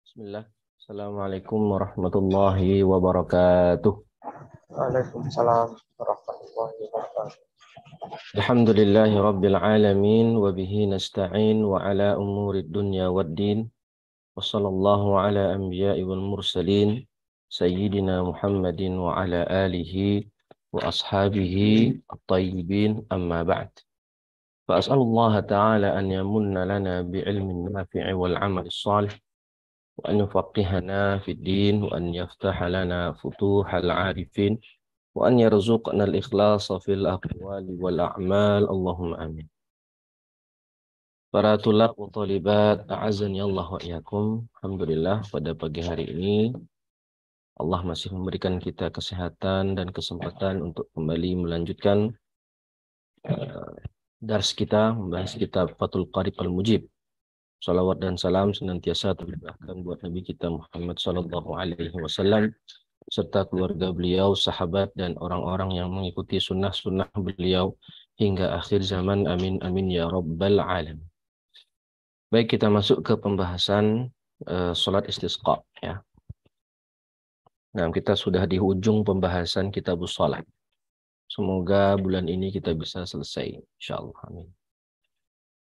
Bismillah. Assalamualaikum warahmatullahi wabarakatuh. Waalaikumsalam warahmatullahi wabarakatuh. Alhamdulillahi rabbil alamin wa bihi nasta'in wa ala umurid dunya waddin. Wa sallallahu ala anbiya'i wal mursalin sayyidina Muhammadin wa ala alihi wa ashabihi at-tayyibin amma ba'd. Fa as'alullaha ta'ala an yamunna lana bi'ilmin nafi'i wal 'amalin shalih وأن يفقهنا في الدين وأن يفتح لنا فتوح العارفين وأن يرزقنا الإخلاص في الأقوال والأعمال اللهم آمين. Para tulab wa talibat, a'azani Allah wa iyyakum. Alhamdulillah pada pagi hari ini Allah masih memberikan kita kesehatan dan kesempatan untuk kembali melanjutkan dars kita, membahas kitab Fathul Qarib Al-Mujib. Salawat dan salam senantiasa terlimpahkan buat Nabi kita Muhammad sallallahu alaihi wasallam serta keluarga beliau, sahabat dan orang-orang yang mengikuti sunnah-sunnah beliau hingga akhir zaman. Amin amin ya rabbal alamin. Baik, kita masuk ke pembahasan salat istisqa ya. Nah, kita sudah di ujung pembahasan kitabus salat. Semoga bulan ini kita bisa selesai insyaallah. Amin.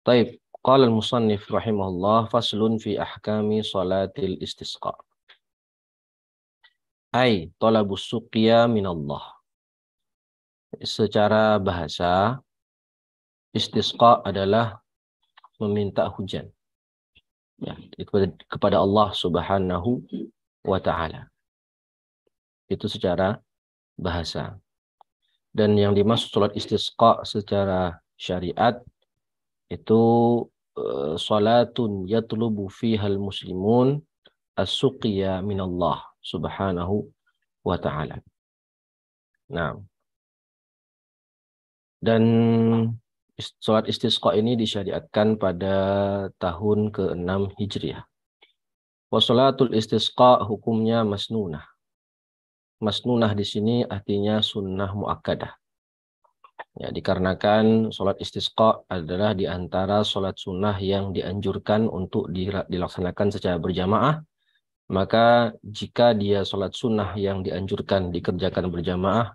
Baik. Qala al-musannif rahimahullah faslun fi ahkami salatil istisqa. Ai talabus suqya minallah. Secara bahasa istisqa adalah meminta hujan. Ya, kepada Allah Subhanahu wa taala. Itu secara bahasa. Dan yang dimaksud salat istisqa secara syariat itu salatun yatlubu fihal muslimun as-suqya minallah subhanahu wa ta'ala. Nah, dan salat istisqa ini disyariatkan pada tahun ke-6 Hijriah. Wa salatul istisqa hukumnya masnunah. Masnunah di sini artinya sunnah muakkadah. Ya, dikarenakan sholat istisqa adalah di antara sholat sunnah yang dianjurkan untuk dilaksanakan secara berjamaah, maka jika dia sholat sunnah yang dianjurkan dikerjakan berjamaah,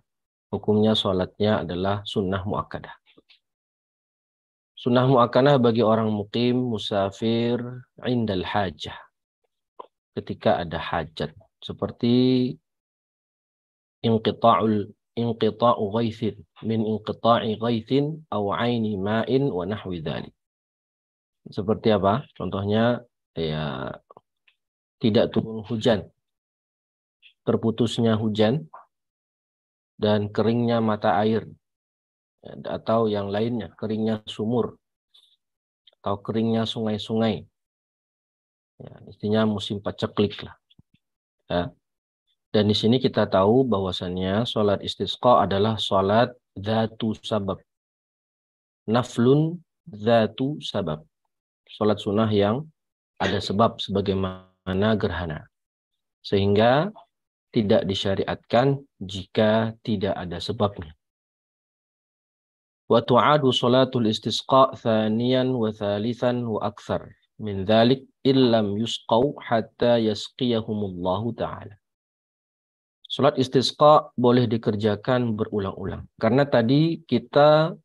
hukumnya sholatnya adalah sunnah muakkadah. Sunnah muakkadah bagi orang muqim, musafir, indal hajah, ketika ada hajat, seperti inqita'u ghaithin min inqita'i ghaithin aw 'aini ma'in wa nahwi dzalik. Seperti apa? Contohnya ya tidak turun hujan, terputusnya hujan dan keringnya mata air, atau yang lainnya, keringnya sumur atau keringnya sungai-sungai. Ya, istinya musim paceklik lah. Ya. Dan di sini kita tahu bahwasannya sholat istisqa adalah sholat dzatu sabab. Naflun dzatu sabab. Sholat sunnah yang ada sebab sebagaimana gerhana. Sehingga tidak disyariatkan jika tidak ada sebabnya. Wa tu'adu sholatul istisqa thaniyan wa thalithan wa akthar min dhalik illam yusqaw hatta yasqiyahumullahu ta'ala. Sholat istisqa boleh dikerjakan berulang-ulang. Karena tadi kita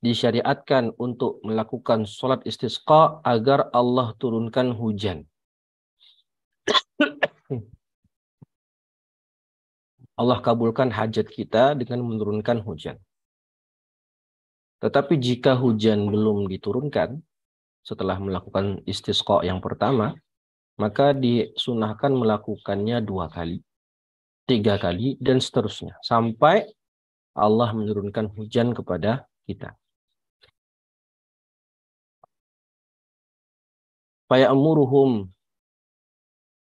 disyariatkan untuk melakukan sholat istisqa agar Allah turunkan hujan. Allah kabulkan hajat kita dengan menurunkan hujan. Tetapi jika hujan belum diturunkan setelah melakukan istisqa yang pertama, maka disunahkan melakukannya 2 kali, 3 kali, dan seterusnya. Sampai Allah menurunkan hujan kepada kita. Faya'muruhum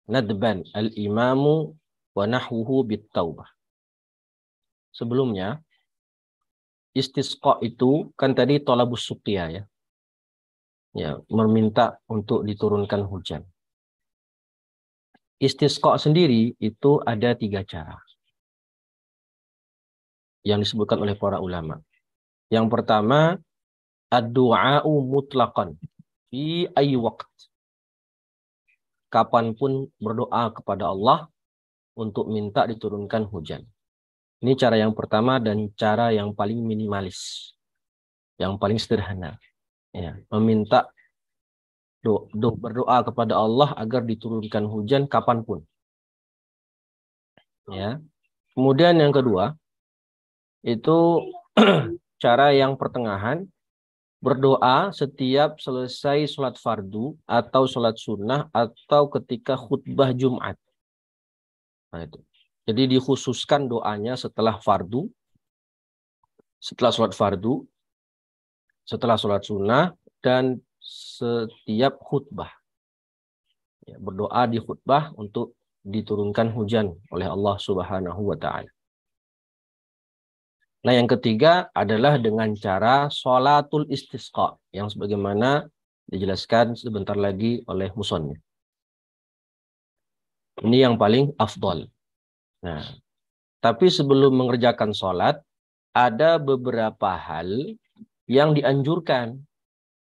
nadban al-imamu wa nahwuhu bit-taubah. Sebelumnya, istisqa itu kan tadi thalabus suqya ya. Ya, meminta untuk diturunkan hujan. Istisqa sendiri itu ada 3 cara yang disebutkan oleh para ulama. Yang pertama, ad-du'a'u mutlaqan fi ayyi waqt. kapanpun berdoa kepada Allah untuk minta diturunkan hujan. Ini cara yang pertama dan cara yang paling minimalis, yang paling sederhana. Ya, meminta berdoa kepada Allah agar diturunkan hujan kapanpun. Ya. Kemudian yang kedua, itu cara yang pertengahan, berdoa setiap selesai sholat fardu atau sholat sunnah atau ketika khutbah Jumat. Nah, itu. Jadi dikhususkan doanya setelah fardu, setelah sholat fardu, setelah sholat sunnah, dan setiap khutbah. Ya, berdoa di khutbah untuk diturunkan hujan oleh Allah Subhanahu wa Ta'ala. Nah, yang ketiga adalah dengan cara sholatul istisqa, yang sebagaimana dijelaskan sebentar lagi oleh musannif. Ini yang paling afdal. Nah, tapi sebelum mengerjakan sholat, ada beberapa hal yang dianjurkan.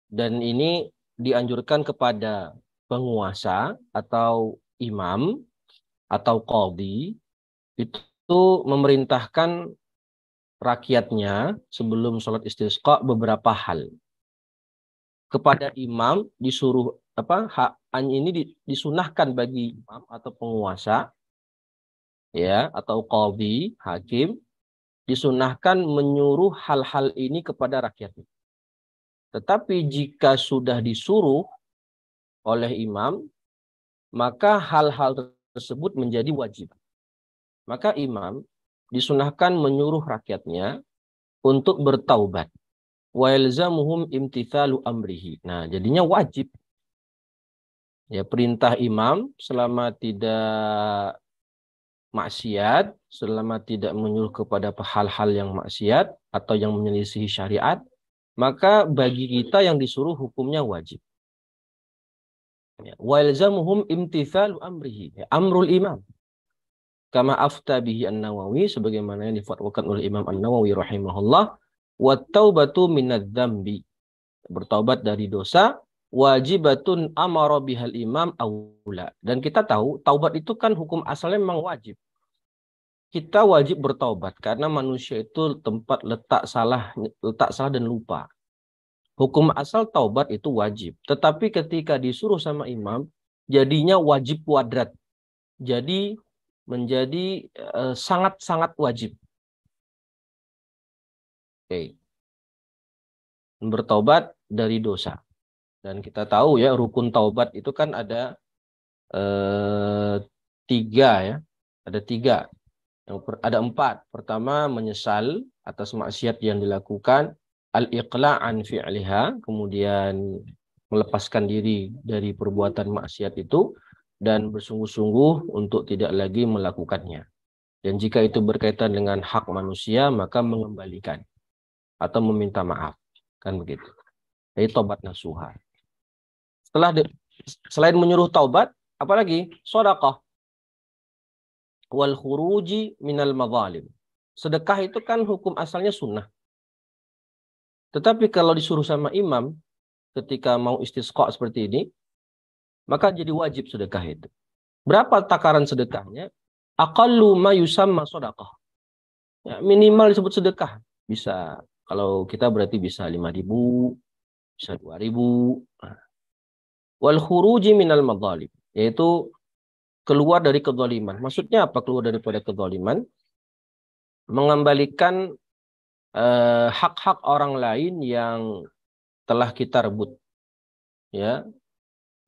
Dan ini dianjurkan kepada penguasa atau imam atau qadhi, itu memerintahkan rakyatnya sebelum sholat istisqa beberapa hal. Kepada imam disuruh ini disunahkan bagi imam atau penguasa, ya, atau qadhi, hakim, disunahkan menyuruh hal-hal ini kepada rakyatnya. Tetapi jika sudah disuruh oleh imam, maka hal-hal tersebut menjadi wajib. Maka imam disunahkan menyuruh rakyatnya untuk bertaubat. Wa yalzamuhum imtithalu amrihi. Nah, jadinya wajib. Ya, perintah imam selama tidak maksiat, selama tidak menyuruh kepada hal-hal yang maksiat atau yang menyelisihi syariat, maka bagi kita yang disuruh hukumnya wajib. Wa yalzamuhum imtithalu amrihi, amrul imam. Kama afta bihi An-Nawawi, sebagaimana yang difatwakan oleh Imam An-Nawawi rahimahullah, wa taubatu minadz-dzambi. Bertaubat dari dosa, wajibatun amara bihal imam aula. Dan kita tahu taubat itu kan hukum asalnya memang wajib. Kita wajib bertaubat karena manusia itu tempat letak salah dan lupa. Hukum asal taubat itu wajib. Tetapi ketika disuruh sama imam, jadinya wajib kuadrat. Jadi menjadi sangat-sangat wajib. Oke. Bertaubat dari dosa. Dan kita tahu ya, rukun taubat itu kan ada 3 ya. Ada 3. Ada 4. Pertama, menyesal atas maksiat yang dilakukan. Al-iqla'an fi'liha. Kemudian melepaskan diri dari perbuatan maksiat itu. Dan bersungguh-sungguh untuk tidak lagi melakukannya. Dan jika itu berkaitan dengan hak manusia, maka mengembalikan. Atau meminta maaf. Kan begitu. Jadi taubat nasuha. Selain menyuruh taubat, apalagi? Shadaqah. Wal khuruji minal madzalim. Sedekah itu kan hukum asalnya sunnah. Tetapi kalau disuruh sama imam ketika mau istisqa seperti ini, maka jadi wajib sedekah itu. Berapa takaran sedekahnya? Aqallu ma yusamma shadaqah. Ya, minimal disebut sedekah. Bisa, kalau kita berarti bisa 5.000, bisa 2.000. Wal khuruji minal madzalim, yaitu keluar dari kezaliman. Maksudnya apa keluar daripada kezaliman? Mengembalikan hak-hak orang lain yang telah kita rebut. Ya.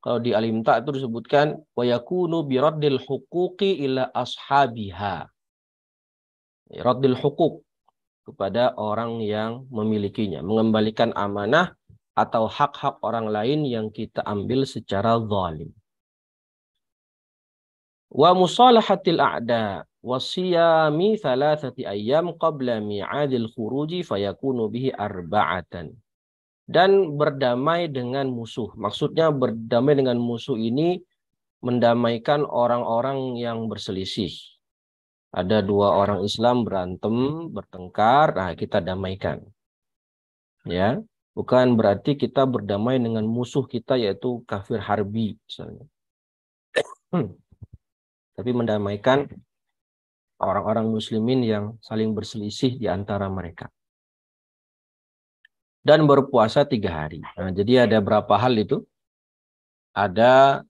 Kalau di Al-Imta itu disebutkan wa yakunu bi raddil huquqi ila ashabiha. Raddil huquq, kepada orang yang memilikinya, mengembalikan amanah atau hak-hak orang lain yang kita ambil secara zalim. Wa musalahatil a'da wa siyami 3 ayyam qabla mi'adil khuruji fayakunu bihi arba'atan. Dan berdamai dengan musuh. Maksudnya berdamai dengan musuh ini mendamaikan orang-orang yang berselisih. Ada 2 orang Islam berantem, bertengkar, nah kita damaikan. Ya, bukan berarti kita berdamai dengan musuh kita yaitu kafir harbi misalnya. Tapi mendamaikan orang-orang muslimin yang saling berselisih di antara mereka. Dan berpuasa 3 hari. Nah, jadi ada berapa hal itu? Ada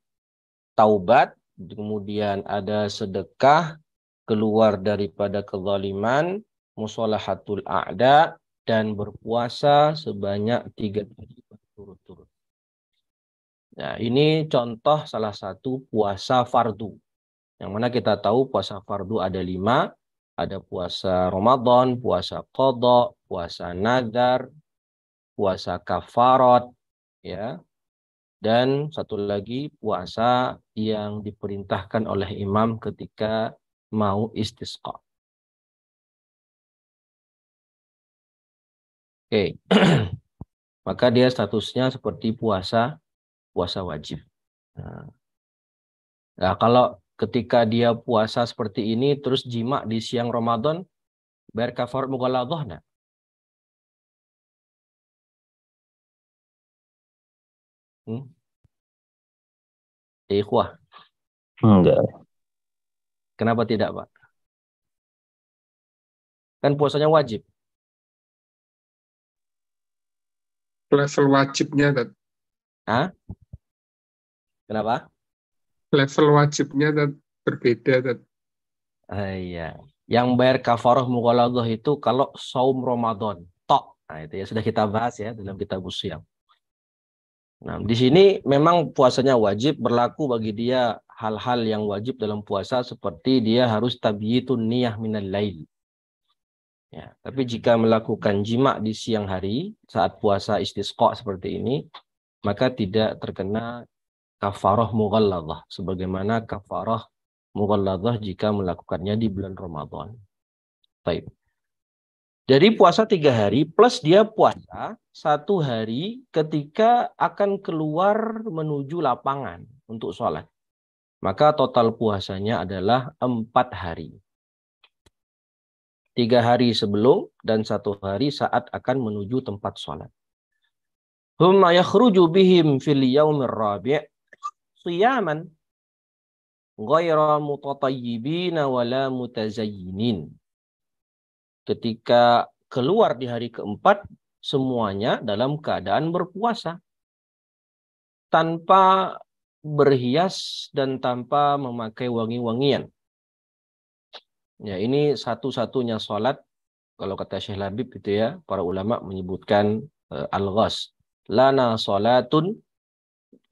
taubat, kemudian ada sedekah, keluar daripada kezaliman, musolahatul a'da, dan berpuasa sebanyak 3 hari berturut-turut. Nah, ini contoh salah satu puasa fardu. Yang mana kita tahu puasa fardu ada 5. Ada puasa Ramadan, puasa qadha, puasa nadar, puasa kafarat, ya. Dan satu lagi puasa yang diperintahkan oleh imam ketika mau istisqa. Oke. Maka dia statusnya seperti puasa wajib. Nah, kalau ketika dia puasa seperti ini terus jima di siang Ramadan, bayar kafarat mughalladhah enggak? Ikhwah. Enggak. Kenapa tidak, Pak? Kan puasanya wajib. Level wajibnya, Tat. Hah? Kenapa? Level wajibnya, Tat, berbeda, Tat. Iya. Yang bayar kafarah mughalladhah itu kalau saum Ramadan. Tok. Nah, itu ya sudah kita bahas ya dalam kitab Shiyam. Nah, di sini memang puasanya wajib, berlaku bagi dia hal-hal yang wajib dalam puasa seperti dia harus tabyitun niyah minal lail. Ya, tapi jika melakukan jima di siang hari saat puasa istisqa seperti ini, maka tidak terkena kafarah mughalladhah sebagaimana kafarah mughalladhah jika melakukannya di bulan Ramadan. Baik. Jadi puasa 3 hari plus dia puasa 1 hari ketika akan keluar menuju lapangan untuk sholat. Maka total puasanya adalah 4 hari. 3 hari sebelum dan 1 hari saat akan menuju tempat sholat. Humma yakhruju bihim fil yaumir rabi' siyaman ghayra mutatayyibina wala mutazayyinin. Ketika keluar di hari keempat, semuanya dalam keadaan berpuasa. Tanpa berhias dan tanpa memakai wangi-wangian. Ya, ini satu-satunya sholat, kalau kata Syekh Labib itu ya, para ulama menyebutkan al-ghas. Lana sholatun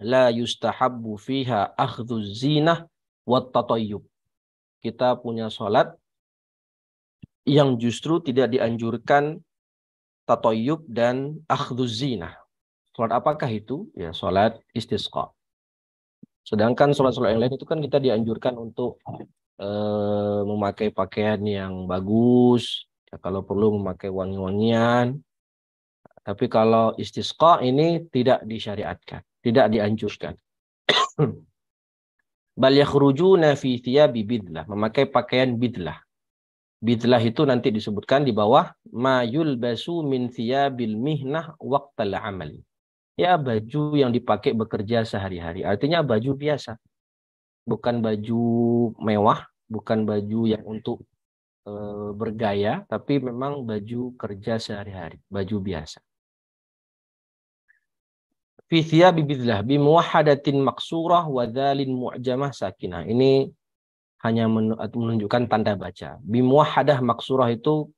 la yustahabbu fiha akhdhu zinah wa tatayyub. Kita punya sholat yang justru tidak dianjurkan tatayyub dan akhdhu zinah. Sholat apakah itu? Ya, sholat istisqa. Sedangkan sholat-sholat yang lain itu kan kita dianjurkan untuk memakai pakaian yang bagus, ya, kalau perlu memakai wangi-wangian. Tapi kalau istisqa ini tidak disyariatkan, tidak dianjurkan. Bal yakhrujuna fi thiyabi bidlah, memakai pakaian bidlah. Bidlah itu nanti disebutkan di bawah ma yulbasu min thiyabil mihnah waqtal amal. Ya, baju yang dipakai bekerja sehari-hari. Artinya baju biasa. Bukan baju mewah, bukan baju yang untuk bergaya, tapi memang baju kerja sehari-hari, baju biasa. Fi thiyabi bidlah bi muwahhadatin maqsurah wa dzalin mu'jamah sakinah. Ini hanya menunjukkan tanda baca. Bi muwahhadah maqsurah itu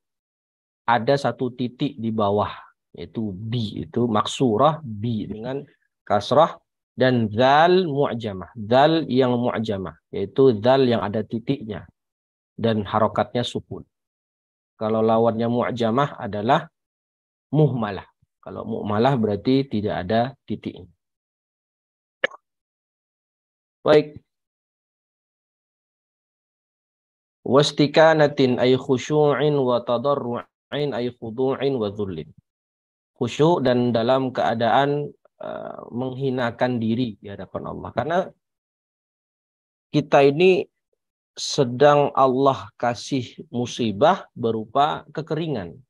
ada 1 titik di bawah, yaitu bi, itu maksurah bi dengan kasrah, dan dzal mu'jamah, dzal yang mu'jamah, yaitu dzal yang ada titiknya dan harokatnya sukun. Kalau lawannya mu'jamah adalah muhmalah. Kalau muhmalah berarti tidak ada titiknya. Baik. Wastikanatin ay khusyu'in wa tadarru'in ay khudu'in wa dhullin. Khusyuk dan dalam keadaan menghinakan diri di hadapan Allah. Karena kita ini sedang Allah kasih musibah berupa kekeringan.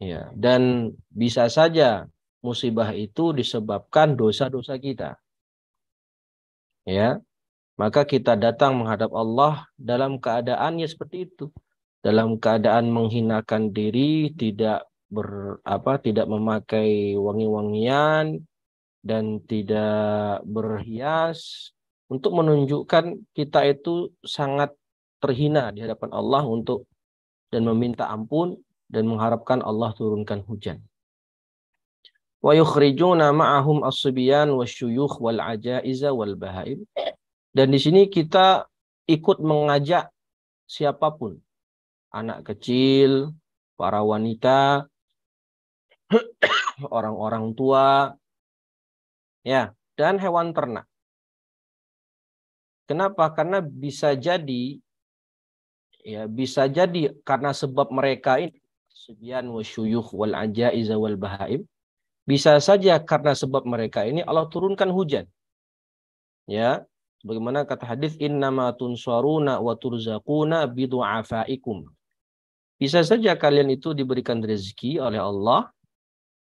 Ya, dan bisa saja musibah itu disebabkan dosa-dosa kita. Ya. Maka kita datang menghadap Allah dalam keadaannya seperti itu. Dalam keadaan menghinakan diri, tidak tidak memakai wangi-wangian dan tidak berhias, untuk menunjukkan kita itu sangat terhina di hadapan Allah dan meminta ampun dan mengharapkan Allah turunkan hujan. Wa yukhrijuna ma'ahum as-sibyan wasyuyukh wal ajaiza wal bahaim. Dan di sini kita ikut mengajak siapapun, anak kecil, para wanita, orang-orang tua, ya, dan hewan ternak. Kenapa? Karena bisa jadi karena sebab mereka ini sibyan wasyuyukh wal ajaiza wal bahaim, bisa saja karena sebab mereka ini Allah turunkan hujan. Ya, bagaimana kata hadis, innama tunsaruna wa turzaquna bidu'afaikum. Bisa saja kalian itu diberikan rezeki oleh Allah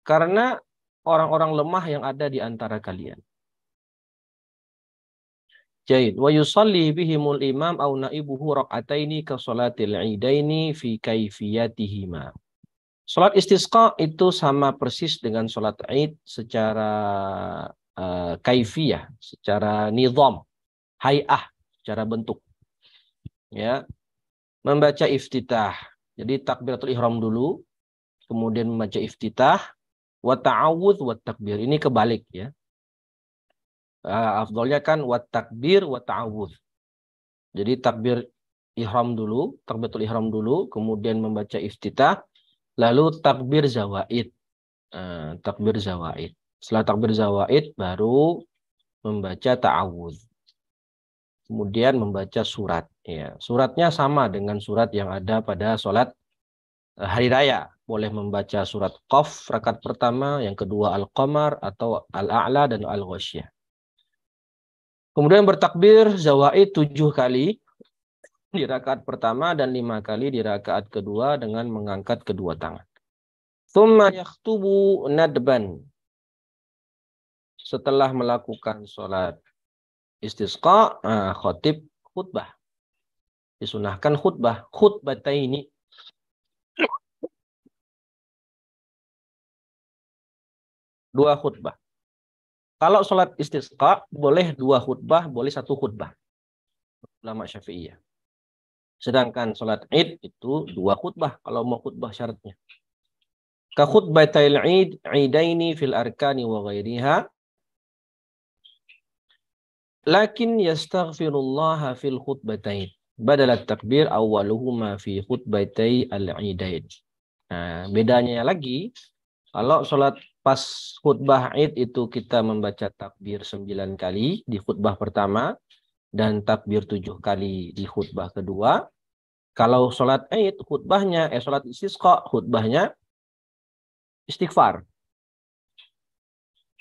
karena orang-orang lemah yang ada di antara kalian. Jaid. Wa yusalli bihimul imam aw naibuhu rak'ataini ka salatil idaini fi kaifiyatihima. Salat istisqa itu sama persis dengan salat Id secara kaifiyah, secara nizam, hay'ah, secara bentuk. Ya, membaca iftitah. Jadi takbiratul ihram dulu, kemudian membaca iftitah, wa ta'awudz wa takbir. Ini kebalik ya. Afdolnya kan wa takbir wa ta'awudz. Jadi takbir ihram dulu, takbiratul ihram dulu, kemudian membaca iftitah, lalu takbir zawaid. Takbir zawaid. Setelah takbir zawaid baru membaca ta'awudz. Kemudian membaca surat. Ya, suratnya sama dengan surat yang ada pada sholat hari raya. Boleh membaca surat Qaf rakaat pertama, yang kedua Al-Qamar atau Al-A'la dan Al-Ghasyiyah. Kemudian bertakbir zawaid 7 kali di rakaat pertama dan 5 kali di rakaat kedua dengan mengangkat kedua tangan. Tsumma yakhtubu nadban. Setelah melakukan sholat istisqa, khatib khutbah. Disunahkan khutbataini. Dua khutbah. Kalau sholat istisqa boleh 2 khutbah, boleh 1 khutbah. Ulama Syafi'iyah. Sedangkan sholat Id itu 2 khutbah kalau mau khutbah syaratnya. Ka khutbatil Id, Idaini fil arkani wa ghairiha. Lakin yastaghfirullah fil khutbatain. Badal takbir awwaluhuma fi khutbatai al-Idain. Nah, bedanya lagi, kalau sholat pas khutbah Id itu kita membaca takbir 9 kali di khutbah pertama dan takbir 7 kali di khutbah kedua. Kalau sholat Id sholat istisqa khutbahnya istighfar.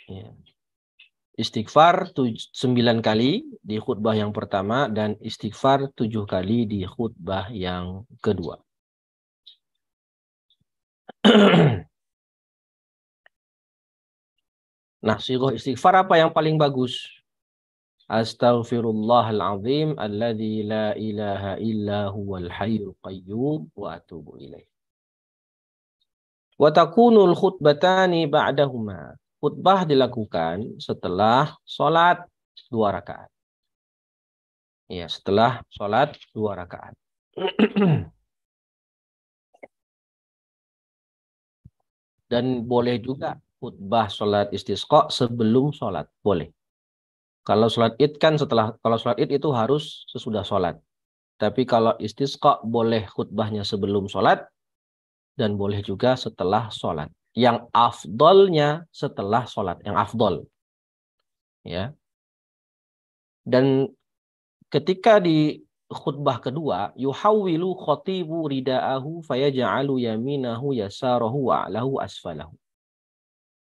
Ya. Istighfar 9 kali di khutbah yang pertama dan istighfar 7 kali di khutbah yang kedua. Nah, sighah istighfar apa yang paling bagus? Astaghfirullahalazim alladzi la ilaha illa huwal hayyul qayyum wa atubu ilaih. Wa takunul khutbatani ba'dahuma. Khutbah dilakukan setelah sholat 2 rakaat. Ya, setelah sholat 2 rakaat. Dan boleh juga khutbah sholat istisqa sebelum sholat. Boleh. Kalau sholat id kan kalau sholat id itu harus sesudah sholat. Tapi kalau istisqa boleh khutbahnya sebelum sholat dan boleh juga setelah sholat. Yang afdolnya setelah sholat, yang afdol. Ya. Dan ketika di khutbah kedua, yuhawwilu khatibu rida'ahu fayaj'alu yaminahu yasarahu wa'lahu asfalahu.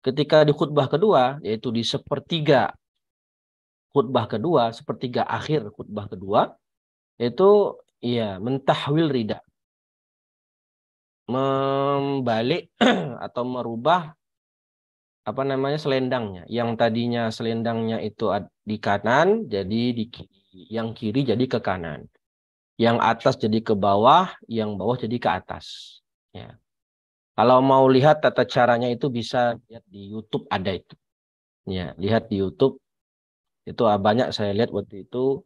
Ketika di khutbah kedua, yaitu di sepertiga khutbah kedua, sepertiga akhir khutbah kedua, itu ya mentahwil rida. Membalik atau merubah selendangnya. Yang tadinya selendangnya itu di kanan jadi di kiri. Yang kiri jadi ke kanan. Yang atas jadi ke bawah, yang bawah jadi ke atas. Ya. Kalau mau lihat tata caranya itu bisa lihat di YouTube ada itu. Ya, lihat di YouTube itu banyak saya lihat waktu itu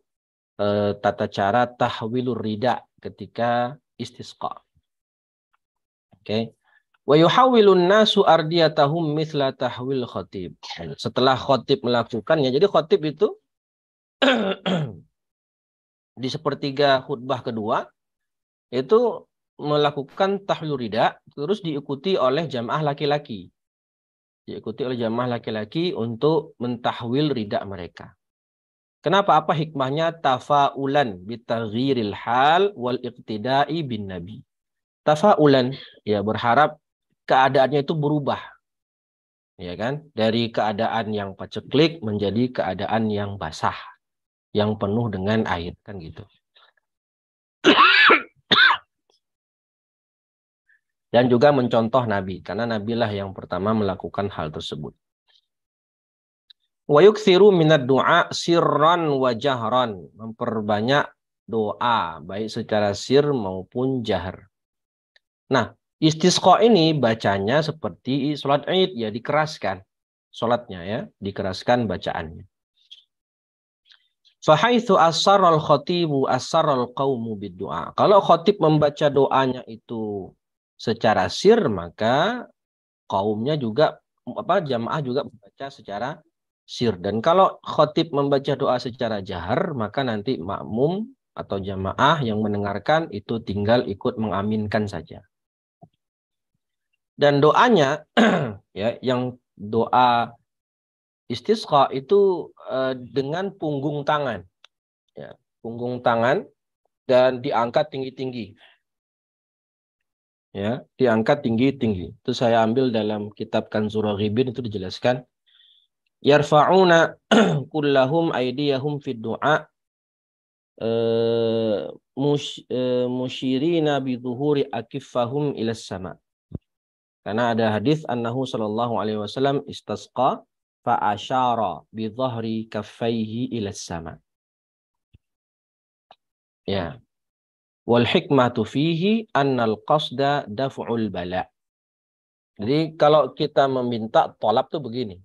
tata cara tahwilur rida ketika istisqa. Oke. Wa yuhawwilun nasu ardiyatahum mithla tahwil khatib. Setelah khatib melakukannya, jadi khatib itu di sepertiga khutbah kedua itu melakukan tahwil rida terus diikuti oleh jamaah laki-laki. Diikuti oleh jamaah laki-laki untuk mentahwil rida mereka. Kenapa? Apa hikmahnya? Tafaulan bitaghyiril hal wal iqtida'i bin nabi. Tafaulan, ya berharap keadaannya itu berubah. Ya kan? Dari keadaan yang paceklik menjadi keadaan yang basah, yang penuh dengan air, kan gitu. Dan juga mencontoh Nabi, karena Nabilah yang pertama melakukan hal tersebut. Wa yukthiru minad du'a sirran wa jahran. Memperbanyak doa, baik secara sir maupun jahar. Nah, istisqa ini bacanya seperti sholat Id, ya dikeraskan. Sholatnya ya, dikeraskan bacaannya. Fahaitsu asarral khatibu asarral qaumu bid-du'a. Kalau khatib membaca doanya itu secara sir, maka kaumnya juga jamaah juga membaca secara sir. Dan kalau khatib membaca doa secara jahar, maka nanti makmum atau jamaah yang mendengarkan itu tinggal ikut mengaminkan saja. Dan doanya ya yang doa istisqa itu dengan punggung tangan. Ya, punggung tangan dan diangkat tinggi-tinggi. Ya, diangkat tinggi-tinggi. Itu saya ambil dalam kitab Kanzur Raghibin, itu dijelaskan. Yarfa'una kullahum aydiyahum fid du'a musyirina bi dhuhuri akiffahum ila sama. Karena ada hadis annahu sallallahu alaihi wasallam istasqa fa asyara bi dhahri kaffaihi ila sama. Ya. Wal hikmatu fihi annal qasda daf'ul bala. Jadi kalau kita meminta tolab tuh begini.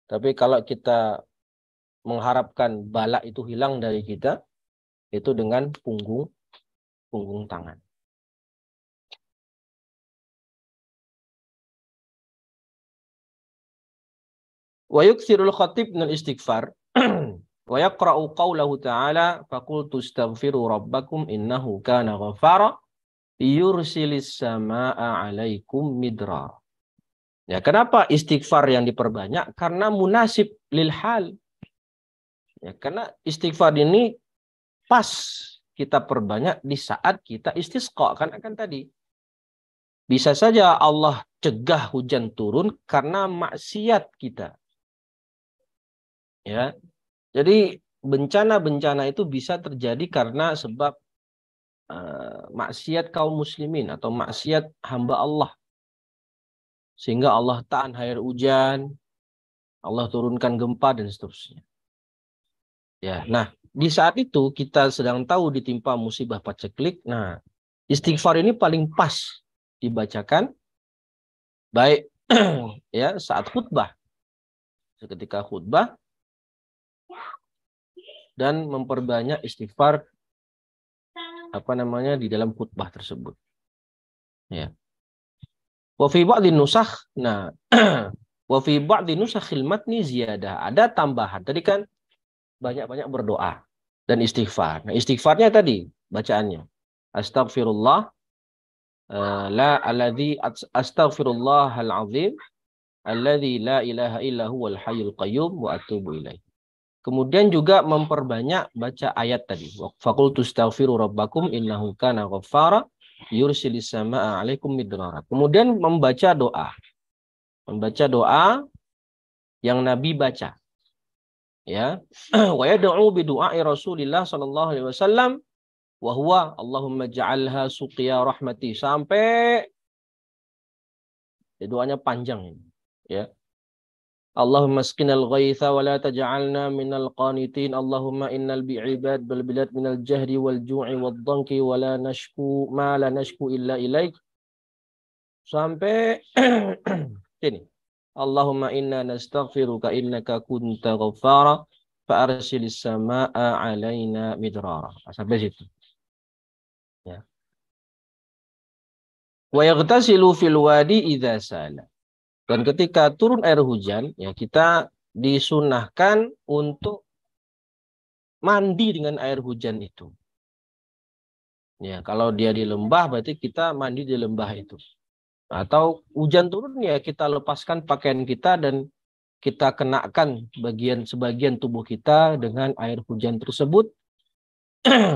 Tapi kalau kita mengharapkan bala itu hilang dari kita, itu dengan punggung tangan. Wa yukthirul khatib minal istighfar. Wa yaqra'u qawlahu ta'ala faqultu astaghfiru rabbakum innahu kana ghafara yursilis samaa'a 'alaikum midrar. Ya, kenapa istighfar yang diperbanyak? Karena munasib lil hal. Ya, karena istighfar ini pas kita perbanyak di saat kita istisqa. Karena kan tadi bisa saja Allah cegah hujan turun karena maksiat kita. Ya. Jadi bencana-bencana itu bisa terjadi karena sebab maksiat kaum muslimin atau maksiat hamba Allah. Sehingga Allah tahan air hujan, Allah turunkan gempa dan seterusnya. Ya, nah di saat itu kita sedang tahu ditimpa musibah paceklik. Nah, istighfar ini paling pas dibacakan baik ya saat khutbah, ketika khutbah, dan memperbanyak istighfar di dalam khutbah tersebut. Ya. Wa fi ba'dhi nusakh, nah wa fi ba'dhi nusakhil matni ziyadah, ada tambahan. Tadi kan banyak-banyak berdoa dan istighfar. Nah, istighfarnya tadi bacaannya astaghfirullah la alladzi astaghfirullahal azim alladzi la ilaha illa huwal hayyul qayyum wa atubu ilaih. Kemudian juga memperbanyak baca ayat tadi. Faqultu astaghfiru rabbakum innahu kana ghaffara yursilis samaa'a 'alaikum midrara. Kemudian membaca doa. Membaca doa yang Nabi baca. Ya. Wa yad'u bi du'a'i Rasulillah sallallahu alaihi wasallam wa huwa Allahumma ja'alha suqiya rahmati, sampai doanya panjang ini. Ya. Allahumma asqinal ghaitha wa la taj'alna minal qanitin. Allahumma innal bi'ibad bil bilad minal jahdi wal ju'i wad dhanki wa la nashku ma la nashku illa ilaik. Sampai sini. Allahumma inna nastaghfiruka innaka kunta ghaffara fa arsilis samaa'a 'alaina midrara. Sampai situ. Ya. Wa yaghtasilu fil wadi idza sala. Dan ketika turun air hujan, ya kita disunahkan untuk mandi dengan air hujan itu. Ya, kalau dia di lembah berarti kita mandi di lembah itu. Atau hujan turun ya kita lepaskan pakaian kita dan kita kenakan sebagian tubuh kita dengan air hujan tersebut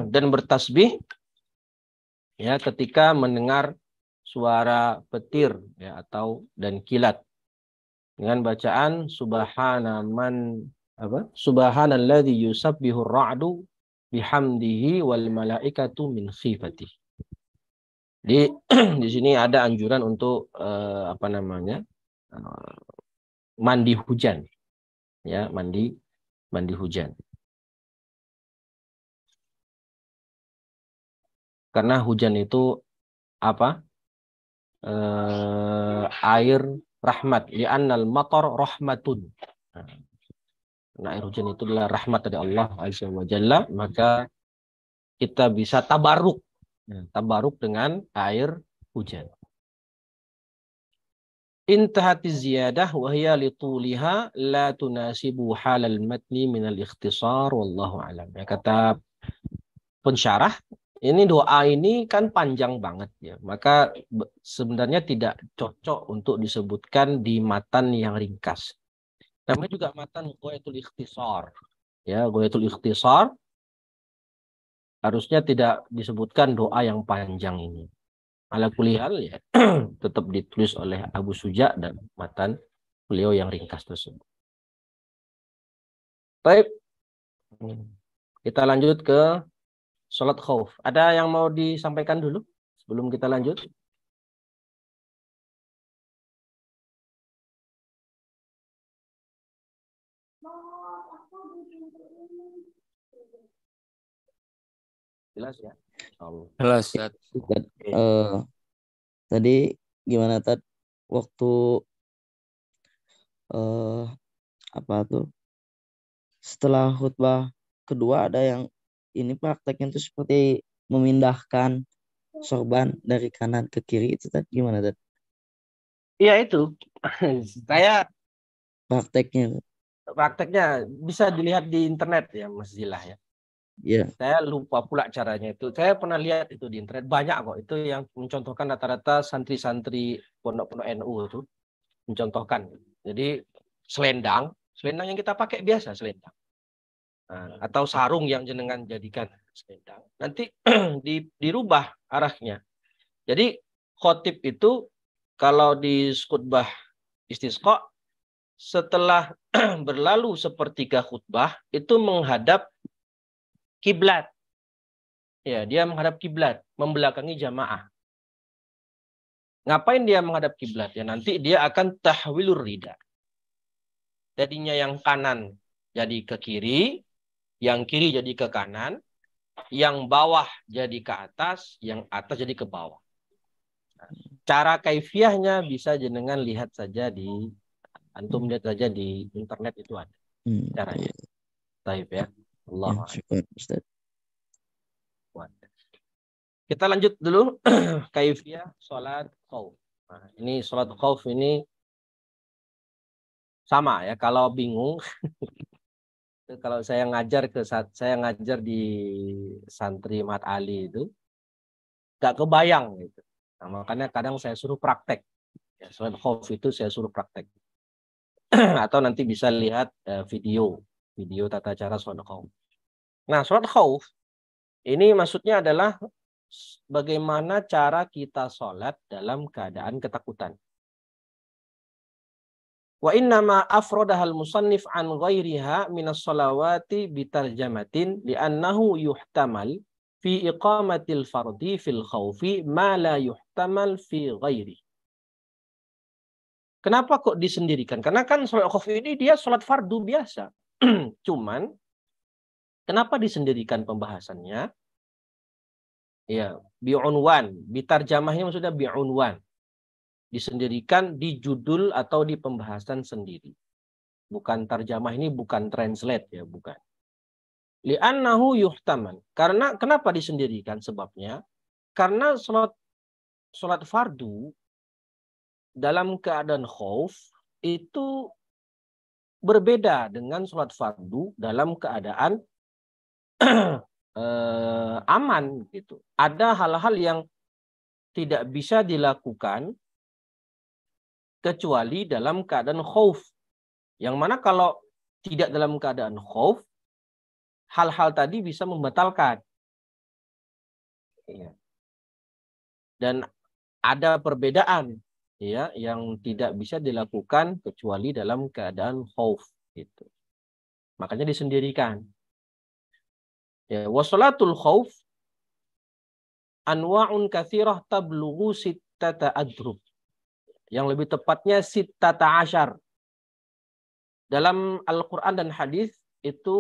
dan bertasbih ya ketika mendengar suara petir ya dan kilat dengan bacaan subhanalladzi yusabbihur ra'du bihamdihi wal malaikatu min khifatihi. Di sini ada anjuran untuk mandi hujan. Ya, mandi hujan. Karena hujan itu air rahmat. Li'annal matar rahmatun. Nah, air hujan itu adalah rahmat dari Allah Azza wa Jalla, maka kita bisa tabaruk dengan air hujan. Intahati ziyadah wa hiya lituliha la tunasibu halal matni minal ikhtisar wallahu alam. Ya, kata pensyarah, ini doa ini kan panjang banget ya. Maka sebenarnya tidak cocok untuk disebutkan di matan yang ringkas. Namanya juga matan Ghayatul Ikhtisar. Ya, Ghayatul Ikhtisar harusnya tidak disebutkan doa yang panjang ini. Ala kulihal ya tetap ditulis oleh Abu Suja dan matan beliau yang ringkas tersebut. Baik. Kita lanjut ke sholat khauf. Ada yang mau disampaikan dulu sebelum kita lanjut? Jelas ya? Jelas ya. Tadi gimana Tad? Waktu setelah khutbah kedua ada yang ini prakteknya itu seperti memindahkan sorban dari kanan ke kiri, itu Tad gimana Tad? Iya itu. Saya Prakteknya bisa dilihat di internet ya Mas Zilah ya. Iya. Saya lupa pula caranya itu. Saya pernah lihat itu di internet. Banyak kok. Itu yang mencontohkan rata-rata santri-santri pondok-pondok NU itu. Mencontohkan. Jadi selendang yang kita pakai biasa selendang. Nah, atau sarung yang jenengan jadikan selendang. Nanti dirubah arahnya. Jadi khotib itu kalau di khutbah istisqa setelah berlalu sepertiga khutbah itu menghadap kiblat. Ya, dia menghadap kiblat, membelakangi jamaah. Ngapain dia menghadap kiblat? Ya, nanti dia akan tahwilur rida. Jadinya yang kanan jadi ke kiri, yang kiri jadi ke kanan, yang bawah jadi ke atas, yang atas jadi ke bawah. Cara kaifiahnya bisa jenengan lihat saja antum lihat saja di internet itu ada caranya. Taib ya. Allah. Ustaz. Kita lanjut dulu kaifiah salat khauf. Nah, ini salat khauf ini sama ya, kalau bingung kalau saya ngajar di santri Mat Ali itu gak kebayang gitu. Nah, makanya kadang saya suruh praktek. Ya, salat khauf itu saya suruh praktek. Atau nanti bisa lihat video tata cara salat khauf. Nah, salat khauf ini maksudnya adalah bagaimana cara kita sholat dalam keadaan ketakutan. Wa innama afrodahal musannif an ghairiha minas salawati bitarjamatin li'annahu yuhtamal fi iqamatil fardi fil khawfi ma la yuhtamal fi ghairi. Kenapa kok disendirikan? Karena kan sholat khauf ini dia sholat fardu biasa. Cuman kenapa disendirikan pembahasannya? Ya, bi'unwan, bitarjamahnya maksudnya bi'unwan. Disendirikan di judul atau di pembahasan sendiri. Bukan tarjamah ini bukan translate ya, bukan. Li'annahu yuhtaman. Karena kenapa disendirikan sebabnya? Karena sholat fardu dalam keadaan khauf itu berbeda dengan sholat fardu dalam keadaan aman gitu. Ada hal-hal yang tidak bisa dilakukan kecuali dalam keadaan khauf. Yang mana kalau tidak dalam keadaan khauf, hal-hal tadi bisa membatalkan. Dan ada perbedaan ya yang tidak bisa dilakukan kecuali dalam keadaan khauf gitu. Makanya disendirikan. Ya, wasolatul khauf anwa'un katsirah tablughu sittata adrub. Yang lebih tepatnya sittata asyar. Dalam Al-Qur'an dan hadis itu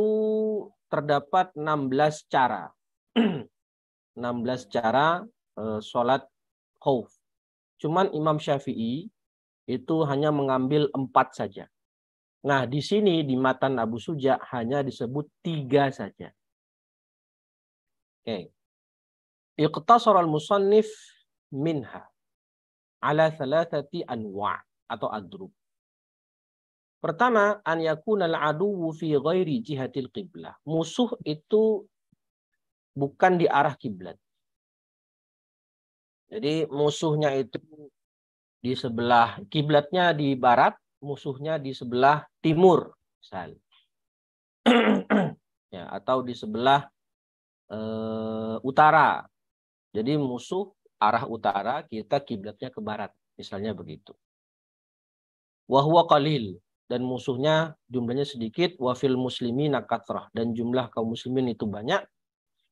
terdapat 16 cara. 16 cara sholat khauf. Cuman Imam Syafi'i itu hanya mengambil 4 saja. Nah, di sini di matan Abu Suja hanya disebut 3 saja. Oke. Iqtasara al-musannif minha ala thalathati anwa' atau adrub. Pertama, an yakuna al-aduwwu fi ghairi jihatil qiblah. Musuh itu bukan di arah kiblat. Jadi musuhnya itu di sebelah kiblatnya di barat, musuhnya di sebelah timur, misalnya. Ya, atau di sebelah utara. Jadi musuh arah utara, kita kiblatnya ke barat, misalnya begitu. Wa huwa qalil, dan musuhnya jumlahnya sedikit, wa fil muslimina kathrah, dan jumlah kaum muslimin itu banyak.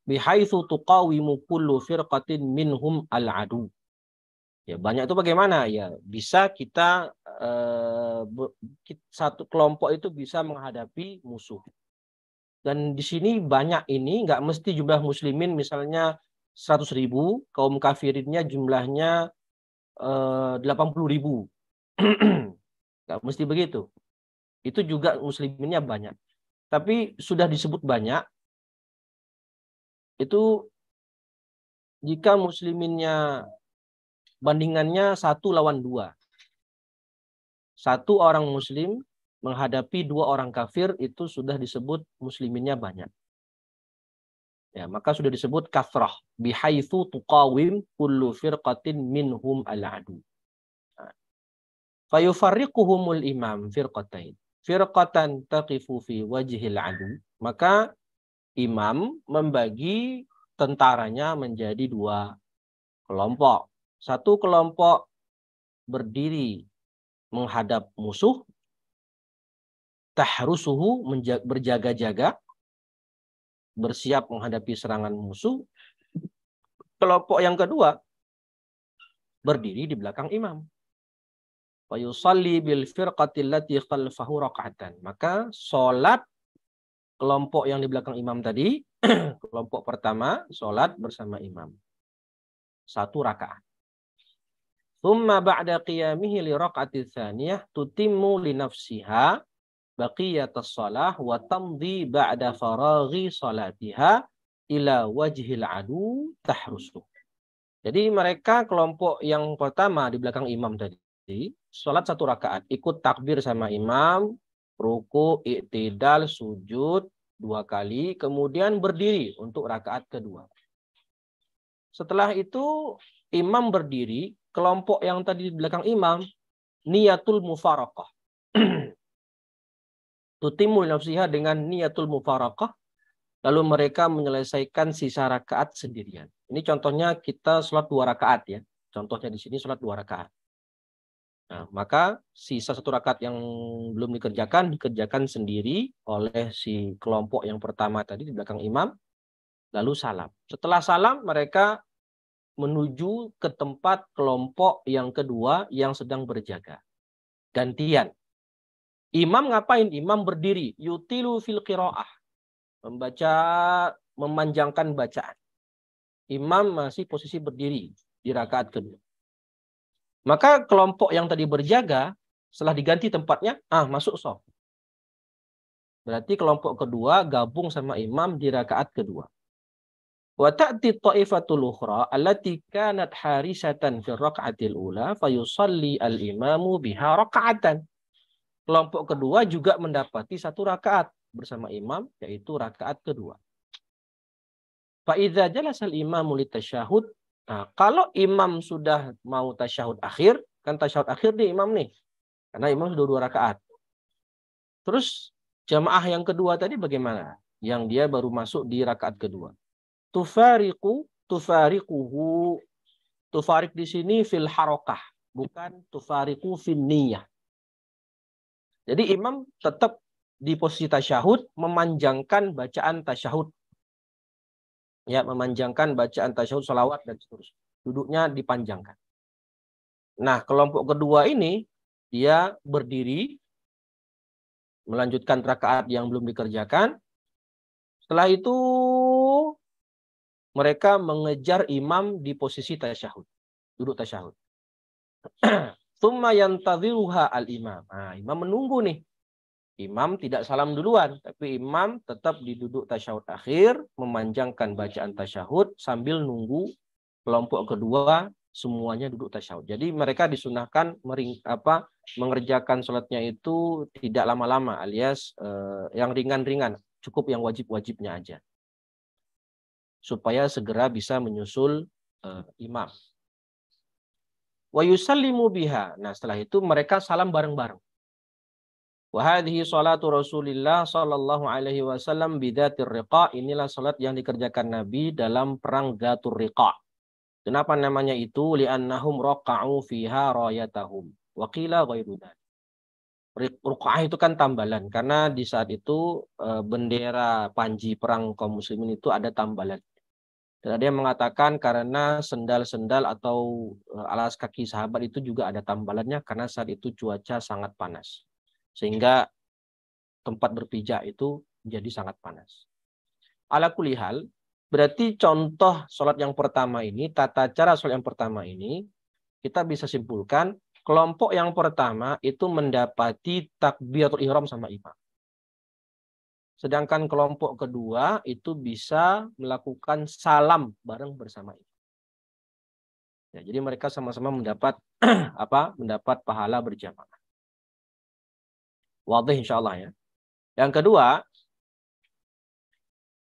Bihaitsu tuqawimu kullu firqatin minhum al-adu. Ya, banyak itu bagaimana? Ya, bisa kita satu kelompok itu bisa menghadapi musuh. Dan di sini banyak ini nggak mesti jumlah muslimin misalnya 100.000, kaum kafirinnya jumlahnya 80.000. Nggak mesti begitu. Itu juga musliminnya banyak. Tapi sudah disebut banyak, itu jika musliminnya bandingannya 1 lawan 2. 1 orang muslim menghadapi 2 orang kafir, itu sudah disebut musliminnya banyak. Ya, maka sudah disebut kathrah. Bihaitsu tuqawim kullu firqatin minhum al-adu. Fayufarriquhumul imam firqatain. Firqatan taqifu fi wajhil adu. Maka imam membagi tentaranya menjadi 2 kelompok. 1 kelompok berdiri menghadap musuh, tahrusuhu, berjaga-jaga, bersiap menghadapi serangan musuh. Kelompok yang kedua berdiri di belakang imam. Wa yusalli bil firqati allati khalfahu raka'atan. Maka salat kelompok yang di belakang imam tadi, kelompok pertama salat bersama imam 1 rakaat. Thumma ba'da qiyamihi li raq'ati tsaniyah tutimmu li nafsiha baqiyatas shalah wa tamdi ba'da faraghi salatiha ila wajhil adu tahrusu. Jadi mereka kelompok yang pertama di belakang imam tadi salat 1 rakaat, ikut takbir sama imam, ruku, i'tidal, sujud 2 kali, kemudian berdiri untuk rakaat kedua. Setelah itu imam berdiri, kelompok yang tadi di belakang imam niyatul mufaraqah. Tutimul nafsiha dengan niyatul mufaraqah, lalu mereka menyelesaikan sisa rakaat sendirian. Ini contohnya kita sholat 2 rakaat ya. Contohnya di sini sholat 2 rakaat. Nah, maka sisa 1 rakaat yang belum dikerjakan sendiri oleh si kelompok yang pertama tadi di belakang imam, lalu salam. Setelah salam mereka menuju ke tempat kelompok yang kedua yang sedang berjaga. gantian. Imam ngapain? Imam berdiri. Yutilu fil qiraah. Membaca, memanjangkan bacaan. Imam masih posisi berdiri di rakaat kedua. Maka kelompok yang tadi berjaga, setelah diganti tempatnya, masuk shaf. Berarti kelompok kedua gabung sama imam di rakaat kedua. Wa ta'ti ta'ifatul ukhra allati kanat harisatan fi raka'atil ula fayusalli al-imamu biha raka'atan. Kelompok kedua juga mendapati satu rakaat bersama imam, yaitu rakaat kedua. Fa idza jalasa al-imamu litasyahud, kalau imam sudah mau tasyahud akhir, kan tasyahud akhir nih imam nih. Karena imam sudah 2 rakaat. Terus jamaah yang kedua tadi bagaimana? Yang dia baru masuk di rakaat kedua. Tufarik di sini fil harokah, bukan tufariku fil niyah. Jadi imam tetap di posisi tasyahud, memanjangkan bacaan tasyahud. Ya, memanjangkan bacaan tasyahud, salawat dan seterusnya. Duduknya dipanjangkan. Nah, kelompok kedua ini dia berdiri melanjutkan rakaat yang belum dikerjakan. Setelah itu mereka mengejar imam di posisi tasyahud, duduk tasyahud. Tsumma yantadhiruha al-imam. Imam menunggu nih. Imam tidak salam duluan, tapi imam tetap di duduk tasyahud akhir, memanjangkan bacaan tasyahud sambil nunggu kelompok kedua semuanya duduk tasyahud. Jadi mereka disunahkan mengerjakan sholatnya itu tidak lama-lama, alias yang ringan-ringan, cukup yang wajib-wajibnya aja. Supaya segera bisa menyusul imam. Wa yusallimu biha. Nah, setelah itu mereka salam bareng-bareng. Wa hadhihi salatu Rasulillah sallallahu alaihi wasallam bidzatir riqa. Inilah salat yang dikerjakan Nabi dalam perang Dzatur Riqa. Kenapa namanya itu? Li'annahum raqa'u fiha rayatahum. Wa qila ghairu dzalik. Ruqa'ah itu kan tambalan, karena di saat itu bendera panji perang kaum muslimin itu ada tambalan. Dan ada yang mengatakan karena sendal-sendal atau alas kaki sahabat itu juga ada tambalannya karena saat itu cuaca sangat panas. Sehingga tempat berpijak itu menjadi sangat panas. Ala kulli hal, berarti contoh sholat yang pertama ini, tata cara sholat yang pertama ini, kita bisa simpulkan kelompok yang pertama itu mendapati takbiratul ihram sama imam. Sedangkan kelompok kedua itu bisa melakukan salam bareng bersama imam. Ya, jadi mereka sama-sama mendapat mendapat pahala berjamaah. Wadih insyaallah ya. Yang kedua,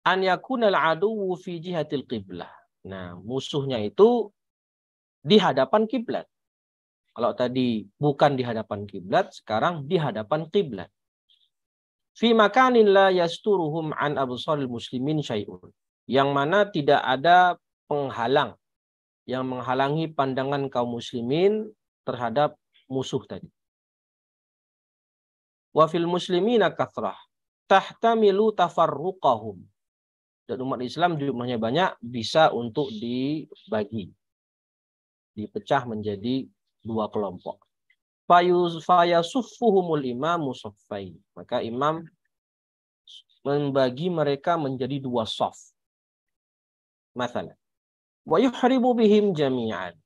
an yakunal aduwwu fi jihatil qiblah. Nah, musuhnya itu di hadapan kiblat. Kalau tadi bukan di hadapan kiblat, sekarang di hadapan kiblat. Fi makanin la yasturuhum an absaril muslimin syai'un. Yang mana tidak ada penghalang yang menghalangi pandangan kaum muslimin terhadap musuh tadi. Wa fil muslimina kathrah tahtamilu tafarruqahum. Dan umat Islam jumlahnya banyak, bisa untuk dibagi, dipecah menjadi 2 kelompok. Fayasuffuhumul imamu saffain. Maka imam membagi mereka menjadi 2 shaf. Masalah. Wa yuhrimu bihim jami'an.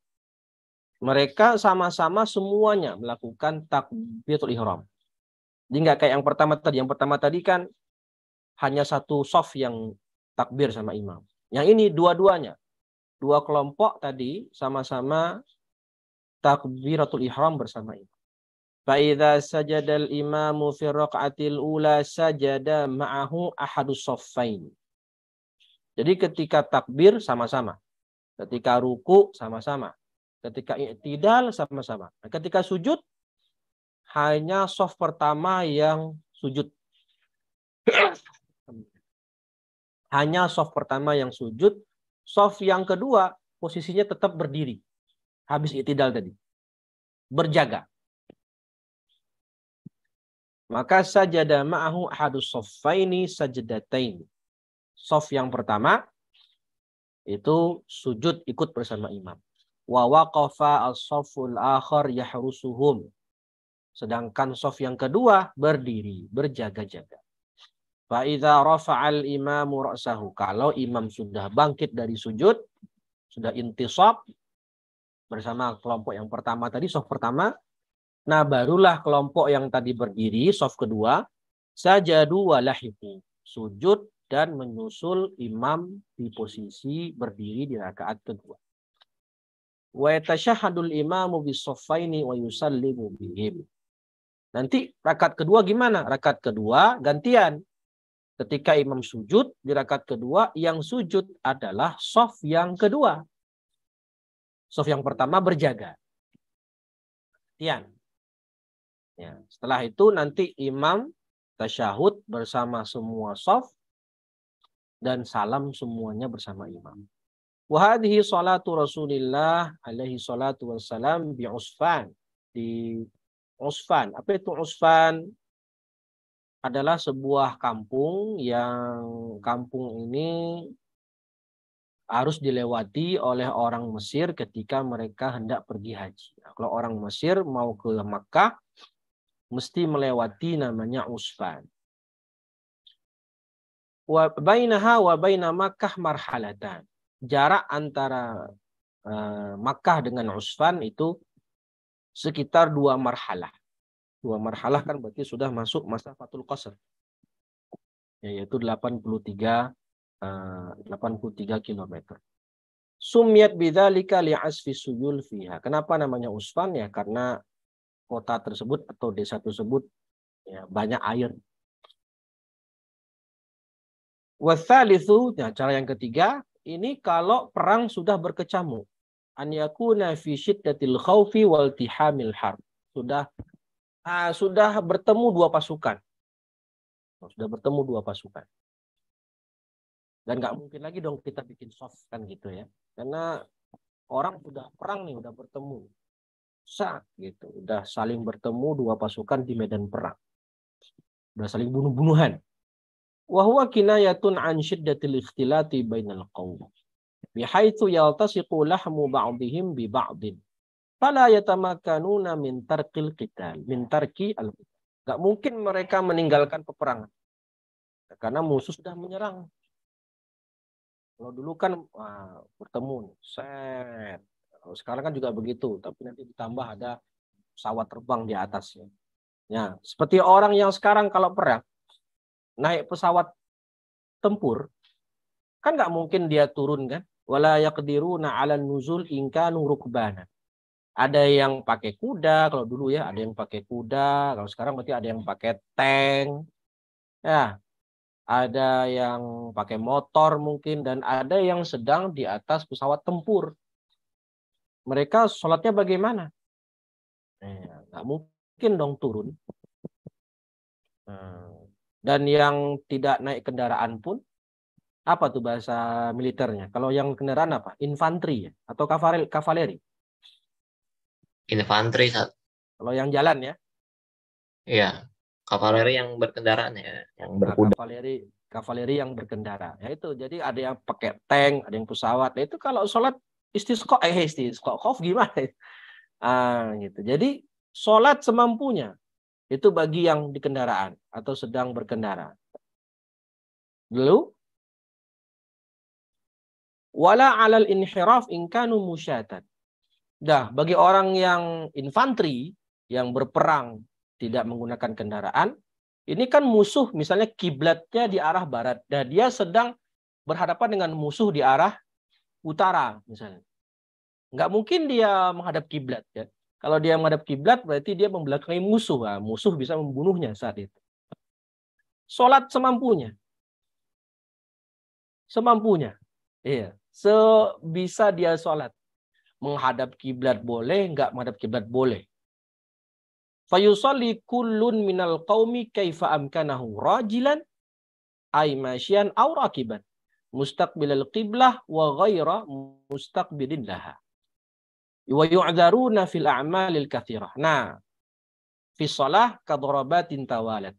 Mereka sama-sama semuanya melakukan takbiratul ihram. Jadi enggak kayak yang pertama tadi. Yang pertama tadi kan hanya 1 shaf yang takbir sama imam. Yang ini dua-duanya. 2 kelompok tadi sama-sama takbiratul ihram bersama imam. Fa idza sajadal imamu fi raq'atil ula sajada ma'ahu ahadus shaffain. Jadi ketika takbir sama-sama. Ketika ruku sama-sama. Ketika i'tidal sama-sama. Nah, ketika sujud hanya shaf pertama yang sujud. Hanya shaf pertama yang sujud. Shaf yang kedua posisinya tetap berdiri. Habis i'tidal tadi. Berjaga. Maka sajada ma'ahu ahadus shaffaini sajdatain. Shaf yang pertama itu sujud ikut bersama imam. Wa waqafa as-shafful akhar yahrusuhum. Sedangkan saf yang kedua berdiri, berjaga-jaga. Fa idza rafa'al imamu ra'sahu, kalau imam sudah bangkit dari sujud, sudah intisab bersama kelompok yang pertama tadi, saf pertama, nah barulah kelompok yang tadi berdiri, saf kedua, sajadu wa lahiqu, sujud dan menyusul imam di posisi berdiri di rakaat kedua. Wa yatashahhadul imamu bis-saffaini wa yusallimu bihim. Nanti rakaat kedua gimana? Rakaat kedua gantian. Ketika imam sujud di rakaat kedua, yang sujud adalah shaf yang kedua. Shaf yang pertama berjaga. Gantian. Ya, setelah itu nanti imam tasyahud bersama semua shaf dan salam semuanya bersama imam. Wa hadhihi salatu Rasulillah alaihi salatu wassalam bi Usfan. Di Usfan. Apa itu Usfan? Adalah sebuah kampung yang kampung ini harus dilewati oleh orang Mesir ketika mereka hendak pergi haji. Nah, kalau orang Mesir mau ke Makkah, mesti melewati namanya Usfan. Wa bainaha wa baina Makkah marhalatan. Jarak antara Makkah dengan Usfan itu sekitar 2 marhalah. 2 marhalah kan berarti sudah masuk masa Fatul Qasr. Yaitu 83 km. Sumiyat bidzalika li'asfi suyul fiha. Kenapa namanya Usfan? Ya karena kota tersebut atau desa tersebut ya, banyak air. Watsalitsu, nah, cara yang ketiga, ini kalau perang sudah berkecamuk. An yakuna fi syiddatil khaufi wal tihamil harb. Sudah bertemu 2 pasukan. Sudah bertemu 2 pasukan. Dan nggak mungkin lagi dong kita bikin soft kan gitu ya. Karena orang sudah perang nih, udah bertemu. Gitu. Udah saling bertemu 2 pasukan di medan perang. Udah saling bunuh-bunuhan. Wa huwa kinayatun an syiddatil ikhtilati bainal qaum. Bihaitsu yaltasiqu lahmu ba'dihim bi ba'din. Fala yatamakkanuna min tarqil qital, min tarki al-qital. Gak mungkin mereka meninggalkan peperangan. Karena musuh sudah menyerang. Kalau dulu kan bertemu, set. Kalau sekarang kan juga begitu, tapi nanti ditambah ada pesawat terbang di atasnya. Ya, seperti orang yang sekarang kalau perang naik pesawat tempur, kan nggak mungkin dia turun kan? Wala yaqdiruna 'alan nuzul in kanu rukbana. Ada yang pakai kuda, kalau dulu ya ada yang pakai kuda, kalau sekarang berarti ada yang pakai tank. Ya, ada yang pakai motor mungkin, dan ada yang sedang di atas pesawat tempur. Mereka sholatnya bagaimana? Nggak mungkin dong turun. Dan yang tidak naik kendaraan pun, apa tuh bahasa militernya? Kalau yang kendaraan apa? Infanteri ya? Atau kavaleri? Infanteri saat. Kalau yang jalan ya? Iya, kavaleri yang berkendaraan ya, yang berkuda. Kavaleri yang berkendara. Ya itu, jadi ada yang pakai tank, ada yang pesawat. Nah, itu kalau sholat istisqa khauf gimana? Gitu. Jadi sholat semampunya. Itu bagi yang di kendaraan atau sedang berkendara. Lalu wala 'alal inhiraf in kanu musyatan. Dah, bagi orang yang infanteri yang berperang tidak menggunakan kendaraan, ini kan musuh misalnya kiblatnya di arah barat dan dia sedang berhadapan dengan musuh di arah utara misalnya. Nggak mungkin dia menghadap kiblat ya. Kalau dia menghadap kiblat berarti dia membelakangi musuh. Nah, musuh bisa membunuhnya saat itu. Sholat semampunya. Semampunya. Iya. Sebisa dia sholat. Menghadap kiblat boleh, enggak menghadap kiblat boleh. Fayusalli kullun minal qaumi kaifa amkanahu rajilan ay masyian aw rakiban mustaqbilal qiblah wa ghaira mustaqbilin laha. Wa yu'dzaruna fil a'malil katsirah. Nah, fi shalah kadharabatin tawalat.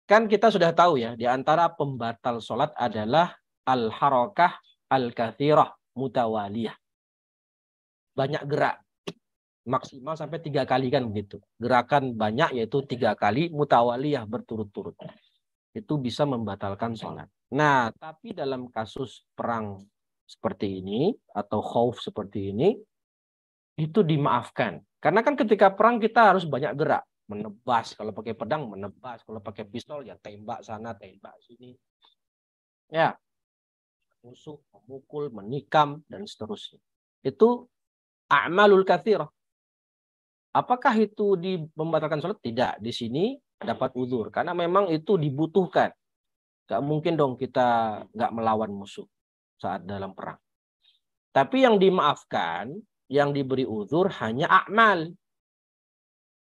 Kan kita sudah tahu ya, di antara pembatal salat adalah al-harakah al-katsirah mutawaliyah. Banyak gerak. maksimal sampai 3 kali kan begitu. Gerakan banyak yaitu 3 kali mutawaliyah berturut-turut. Itu bisa membatalkan sholat. Nah, tapi dalam kasus perang seperti ini atau khauf seperti ini itu dimaafkan. Karena kan ketika perang kita harus banyak gerak, menebas, kalau pakai pedang menebas, kalau pakai pistol ya tembak sana, tembak sini. Ya, musuh, memukul, menikam dan seterusnya. Itu a'malul katsirah. Apakah itu membatalkan sholat? Tidak. Di sini dapat uzur karena memang itu dibutuhkan. Gak mungkin dong kita gak melawan musuh saat dalam perang. Tapi yang dimaafkan, yang diberi uzur hanya a'mal.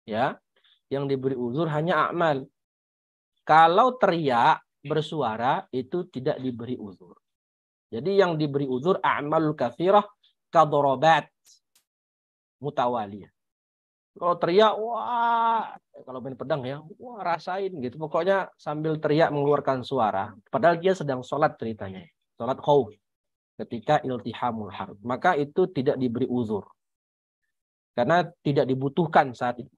Ya, yang diberi uzur hanya a'mal. Kalau teriak, bersuara itu tidak diberi uzur. Jadi yang diberi uzur a'malul katsirah kadorobat mutawaliyah. Kalau teriak, wah, kalau main pedang ya, wah rasain gitu. Pokoknya sambil teriak mengeluarkan suara. Padahal dia sedang sholat ceritanya. Sholat khauf. Ketika iltihamul harb. Maka itu tidak diberi uzur. Karena tidak dibutuhkan saat itu.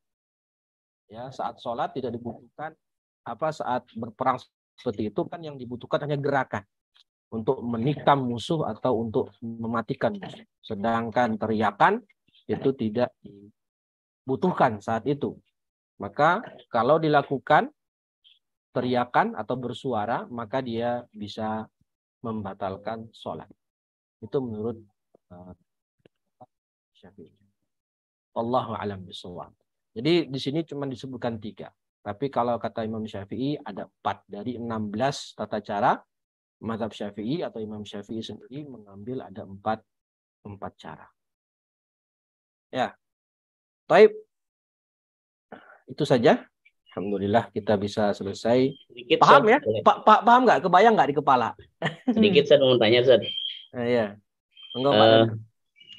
Ya, saat sholat tidak dibutuhkan. Saat berperang seperti itu kan yang dibutuhkan hanya gerakan. Untuk menikam musuh atau untuk mematikan musuh. Sedangkan teriakan itu tidak dibutuhkan saat itu. Maka kalau dilakukan teriakan atau bersuara, maka dia bisa membatalkan sholat. Itu menurut Syafi'i. Allahu a'lam bishawab. Jadi di sini cuma disebutkan 3. Tapi kalau kata Imam Syafi'i ada 4 dari 16 tata cara. Mazhab Syafi'i atau Imam Syafi'i sendiri mengambil ada 4 cara. Ya. Baik. Itu saja. Alhamdulillah kita bisa selesai. Sedikit, Paham Ustaz, ya? boleh. Paham nggak? Kebayang nggak di kepala? Sedikit saya mau tanya, Ustaz. Iya. Enggak, Pak.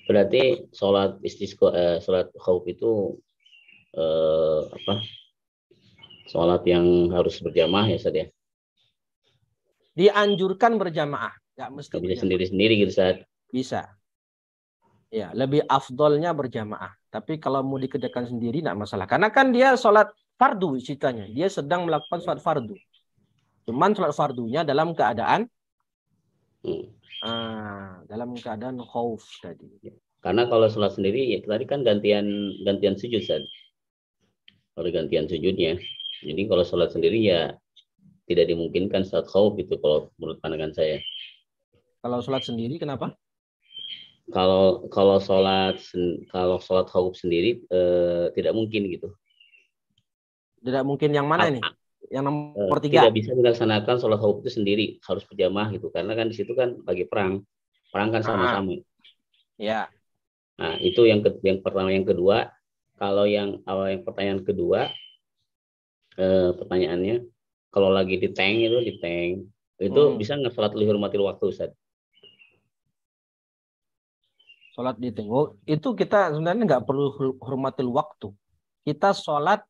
Berarti sholat istisqa, sholat khauf itu sholat yang harus berjamaah ya, Ustaz ya? Dianjurkan berjamaah, nggak mesti Bisa sendiri-sendiri gitu, Ustaz. Bisa. Ya, lebih afdolnya berjamaah. Tapi kalau mau dikerjakan sendiri nggak masalah. Karena kan dia sholat fardu ceritanya. Dia sedang melakukan sholat fardu. Cuman sholat fardunya dalam keadaan dalam keadaan khauf tadi. Karena kalau sholat sendiri ya tadi kan gantian sujud, Ustaz. Kalau gantian sujudnya. Jadi kalau sholat sendiri ya tidak dimungkinkan saat khauf itu kalau menurut pandangan saya. Kalau sholat sendiri kenapa? Kalau sholat khauf sendiri tidak mungkin gitu. Tidak mungkin yang mana ini? Yang nomor 3. Tidak bisa dilaksanakan sholat khauf itu sendiri, harus berjamaah gitu. Karena kan di situ kan lagi perang kan sama-sama. Ya. Nah itu yang pertama. Yang kedua, kalau yang pertanyaan kedua, pertanyaannya, kalau lagi di tank itu bisa nggak sholat lihurmatil waktu, Ustaz? Sholat di tengok itu kita sebenarnya nggak perlu hormatil waktu. Kita sholat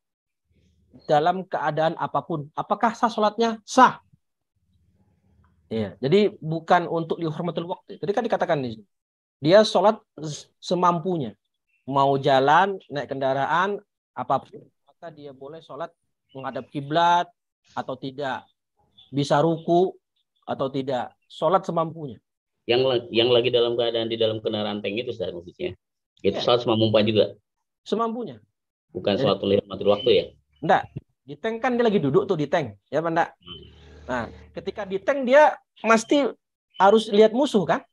dalam keadaan apapun. Apakah sah sholatnya? Sah. Ya, jadi bukan untuk dihormatil waktu. Tadi kan dikatakan di sini. Dia sholat semampunya. Mau jalan, naik kendaraan, apapun. Maka dia boleh sholat menghadap kiblat atau tidak. Bisa ruku atau tidak. Sholat semampunya. Yang lagi dalam keadaan di dalam kendaraan tank itu, Ustaz, maksudnya. Itu sholat semampunya juga? Semampunya. Bukan sholat lihurmatil waktu ya? Enggak. Di tank kan dia lagi duduk tuh di tank. Ya, Pak, enggak? Nah, ketika di tank dia pasti harus lihat musuh kan?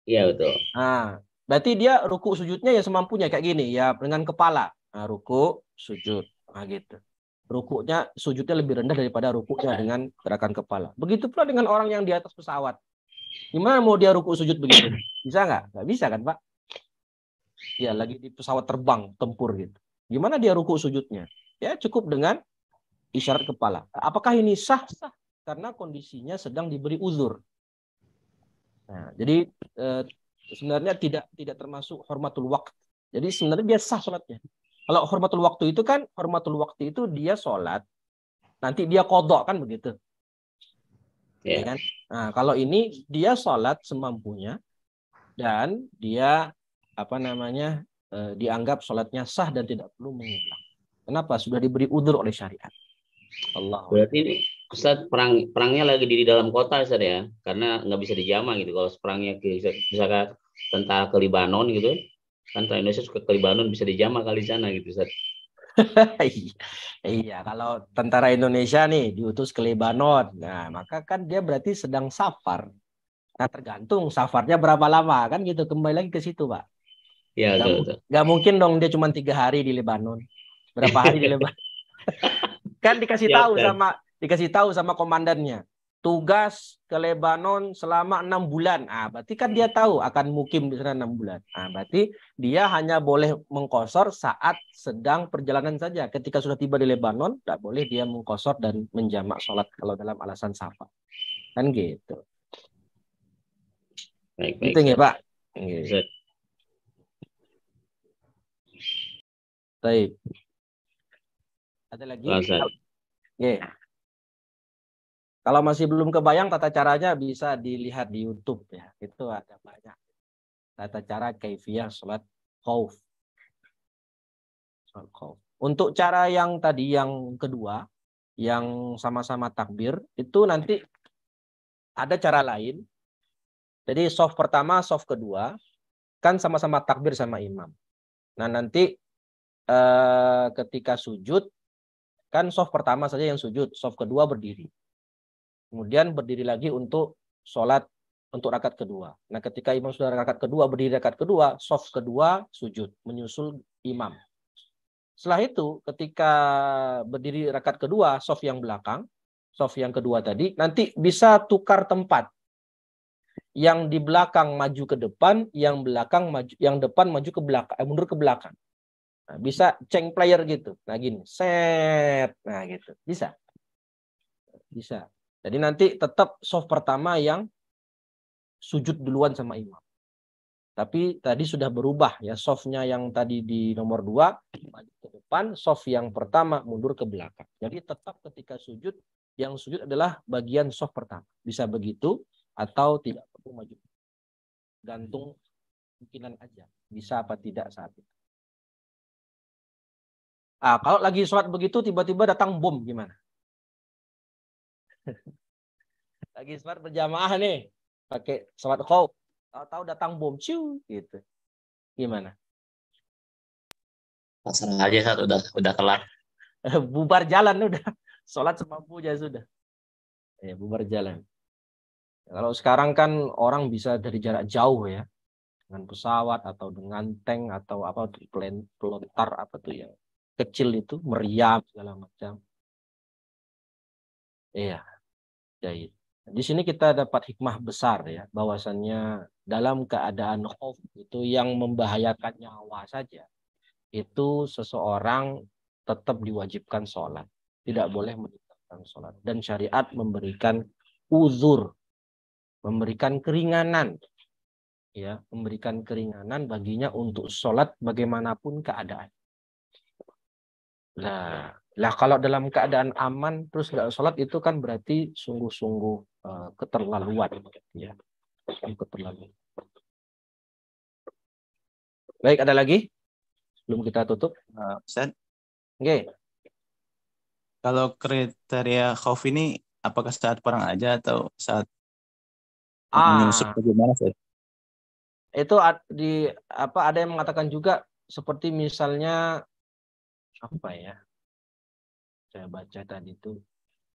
Iya, betul. Nah, berarti dia ruku sujudnya ya semampunya kayak gini ya, dengan kepala. Nah, ruku, sujud. Nah, gitu. Rukuknya, sujudnya lebih rendah daripada rukuknya dengan gerakan kepala. Begitu pula dengan orang yang di atas pesawat. Gimana mau dia ruku sujud begitu? Bisa nggak? Nggak bisa kan, Pak? Ya, lagi di pesawat terbang, tempur gitu. Gimana dia ruku sujudnya? Ya, cukup dengan isyarat kepala. Apakah ini sah? Sah. Karena kondisinya sedang diberi uzur. Nah, jadi sebenarnya tidak termasuk hormatul waktu. Jadi sebenarnya dia sah sholatnya. Kalau hormatul waktu itu kan, hormatul waktu itu dia sholat, nanti dia qadha kan begitu. Ya kan? Nah, kalau ini dia sholat semampunya dan dia dianggap sholatnya sah dan tidak perlu mengulang. Kenapa? Sudah diberi udzur oleh syariat. Allah. Berarti ini Ustaz perangnya lagi di dalam kota Ustaz ya, karena nggak bisa dijamah gitu. Kalau perangnya misalkan tentara ke Libanon gitu, kan tentara Indonesia suka ke Libanon, bisa dijamah kali di sana gitu Ustaz. Iya, kalau tentara Indonesia nih diutus ke Lebanon, nah maka kan dia berarti sedang safar. Nah tergantung safarnya berapa lama kan gitu. Kembali lagi ke situ Pak. Ya betul. Gak mungkin dong dia cuma 3 hari di Lebanon. Berapa hari di Lebanon? Kan dikasih tahu sama komandannya. Tugas ke Lebanon selama 6 bulan. Ah, berarti kan dia tahu akan mukim di sana 6 bulan. Ah, berarti dia hanya boleh mengkosor saat sedang perjalanan saja. Ketika sudah tiba di Lebanon, tidak boleh dia mengkosor dan menjamak sholat kalau dalam alasan safar. Kan gitu. Baik, Gitu ya, Pak. Ustaz. Baik. Ada lagi? Yeah. Kalau masih belum kebayang tata caranya bisa dilihat di YouTube ya. Itu ada banyak tata cara kaifiyah sholat khauf. Untuk cara yang tadi yang kedua, yang sama-sama takbir, itu nanti ada cara lain. Jadi shaf pertama, shaf kedua, kan sama-sama takbir sama imam. Nah nanti ketika sujud, kan shaf pertama saja yang sujud, shaf kedua berdiri. Kemudian berdiri lagi untuk sholat untuk rakaat kedua. Nah ketika imam sudah rakaat kedua, berdiri rakaat kedua, shaf kedua sujud, menyusul imam. Setelah itu ketika berdiri rakaat kedua, shaf yang belakang, shaf yang kedua tadi, nanti bisa tukar tempat. Yang di belakang maju ke depan, yang belakang maju, yang depan maju ke belakang, mundur ke belakang. Nah, bisa change player gitu. Nah gini, set, nah gitu, bisa. Jadi nanti tetap shaf pertama yang sujud duluan sama imam. Tapi tadi sudah berubah ya, shafnya yang tadi di nomor 2 maju ke depan, shaf yang pertama mundur ke belakang. Jadi tetap ketika sujud, yang sujud adalah bagian shaf pertama. Bisa begitu atau tidak perlu maju. Gantung kemungkinan aja. Bisa apa tidak saat itu. Kalau lagi sholat begitu tiba-tiba datang bom gimana? Lagi sholat berjamaah nih, pakai sholat khauf, tahu datang bom, ciu, gitu. Gimana? Pasrah aja Ustaz, udah kelar. Bubar jalan udah, sholat semampunya sudah. Ya, bubar jalan. Kalau sekarang kan orang bisa dari jarak jauh ya, dengan pesawat atau dengan tank atau apa pelontar apa tuh yang kecil itu, meriam segala macam. Iya, jadi di sini kita dapat hikmah besar ya, bahwasannya dalam keadaan khauf itu yang membahayakan nyawa saja, itu seseorang tetap diwajibkan sholat, tidak boleh meninggalkan sholat, dan syariat memberikan uzur, memberikan keringanan, ya, memberikan keringanan baginya untuk sholat bagaimanapun keadaan. Lah kalau dalam keadaan aman terus nggak sholat itu kan berarti sungguh-sungguh keterlaluan, ya, keterlaluan. Baik, ada lagi? Belum kita tutup. Ustaz, Oke. kalau kriteria khauf ini apakah saat perang aja atau saat menyusup bagaimana Ustaz? Itu ada yang mengatakan juga seperti misalnya apa ya? Saya baca tadi itu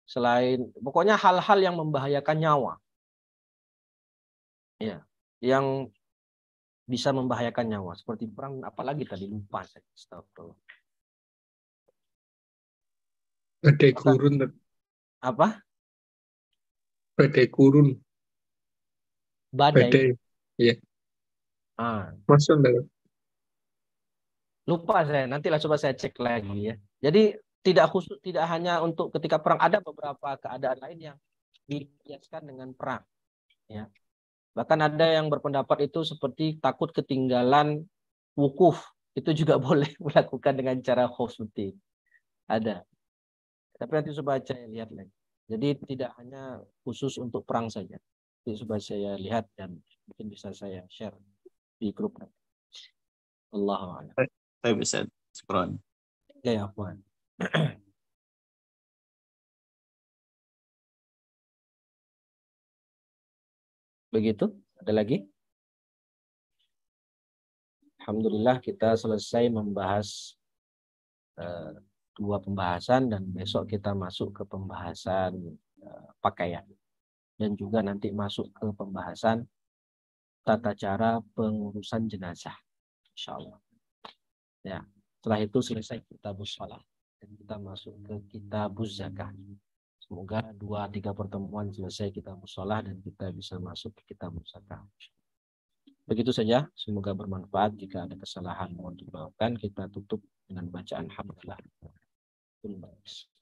selain pokoknya hal-hal yang membahayakan nyawa. Ya, yang bisa membahayakan nyawa seperti perang, apalagi tadi lupa saya. Astagfirullah. Badai gurun. Apa? Badai gurun. Badai. Iya. Masuk enggak? Lupa saya, nantilah coba saya cek lagi ya. Jadi tidak khusus, tidak hanya untuk ketika perang, ada beberapa keadaan lain yang dikiaskan dengan perang. Ya. Bahkan ada yang berpendapat itu seperti takut ketinggalan wukuf, itu juga boleh melakukan dengan cara khauf seperti itu. Ada. Tapi nanti coba saya lihat lagi. Jadi tidak hanya khusus untuk perang saja. Jadi coba saya lihat dan mungkin bisa saya share di grup. Allahu a'lam. Baik Ustaz. Syukran. Ya, afwan. Begitu? Ada lagi? Alhamdulillah kita selesai membahas dua pembahasan dan besok kita masuk ke pembahasan pakaian dan juga nanti masuk ke pembahasan tata cara pengurusan jenazah, insyaallah. Ya, setelah itu selesai kitabus shalah dan kita masuk ke kitabuz zakah. Semoga 2-3 pertemuan selesai kitabus shalah dan kita bisa masuk ke kitabuz zakah. Begitu saja, semoga bermanfaat. Jika ada kesalahan mohon dimaafkan. Kita tutup dengan bacaan hamdalah.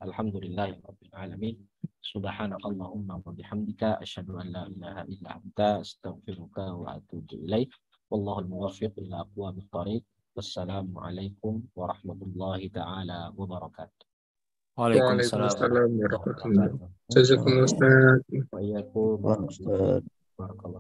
Alhamdulillahirabbil alamin. Subhanakallahumma wa bihamdika asyhadu an la ilaha illa anta astaghfiruka wa atubu ilaik. Wallahul muwaffiq ila aqwamit thoriq. Wassalamualaikum warahmatullahi taala wabarakatuh. Waalaikumsalam warahmatullahi wabarakatuh. Jazakumullah Ustaz. Wa iyyakum. Barakallahu.